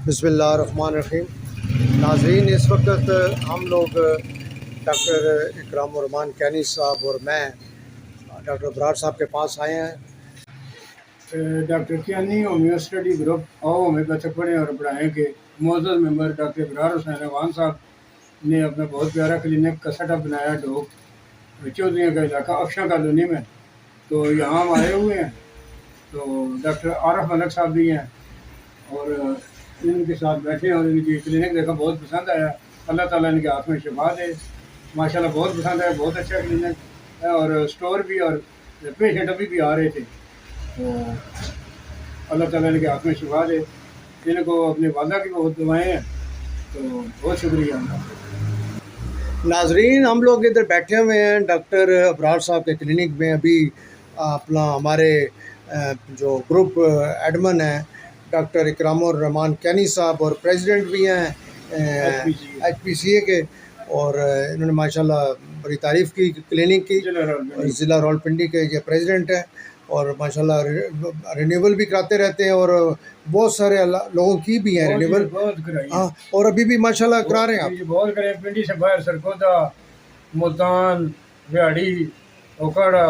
بسم اللہ الرحمن الرحیم۔ ناظرین، اس وقت ہم لوگ ڈاکٹر اکرام الرحمان کینی صاحب اور میں ڈاکٹر ابرار صاحب کے پاس آئے ہیں۔ Doctor Kiani homeo study group آؤ ہمیں بچے پڑھیں اور پڑھائیں کے معزز ممبر ڈاکٹر ابرار حسین روان صاحب نے اپنا بہت پیارا کلینک کا سیٹ اپ بنایا ڈوک چودھریوں کا علاقہ افشاں کالونی میں، تو یہاں ہم آئے ہوئے ہیں۔ تو ڈاکٹر عارف ملک صاحب بھی ہیں اور ان کے ساتھ بیٹھے ہیں اور ان کی کلینک دیکھا بہت پسند آیا۔ اللہ تعالیٰ ان کے ہاتھ میں شفا دے، ماشاءاللہ بہت پسند آیا، بہت اچھا کلینک ہے اور اسٹور بھی، اور پیشنٹ ابھی بھی آ رہے تھے، تو اللہ تعالیٰ ان کے ہاتھ میں شفا دے۔ ان کو اپنے والدہ کی بہت دعائیں ہیں، تو بہت شکریہ۔ ناظرین، ہم لوگ ادھر بیٹھے ہوئے ہیں ڈاکٹر ابرار صاحب کے کلینک میں۔ ابھی اپنا ہمارے جو گروپ ایڈمن ہیں ڈاکٹر اکرام الرحمان کینی صاحب اور پریزیڈنٹ بھی ہیں ایچ پی سی اے کے، اور انہوں نے ماشاءاللہ بڑی تعریف کی کلینک کی۔ ضلع راولپنڈی کے یہ پریزیڈنٹ ہیں اور ماشاءاللہ رینیول بھی کراتے رہتے ہیں، اور بہت سارے لوگوں کی بھی ہیں رینیول، ہاں، اور ابھی بھی ماشاءاللہ کرا رہے ہیں آپ۔ بہت کریں، پنڈی سے باہر سرکودا، ملتان، بہاڑی، اوکاڑا،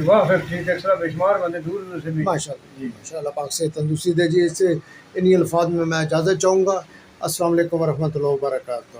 واہ فیکٹری، ٹیکسلا، بے شمار بندے دور دور سے بھی۔ ماشاءاللہ ماشاءاللہ، پاک سے تندرستی دے جی۔ اس سے انہی الفاظ میں اجازت چاہوں گا۔ السلام علیکم ورحمۃ اللہ وبرکاتہ۔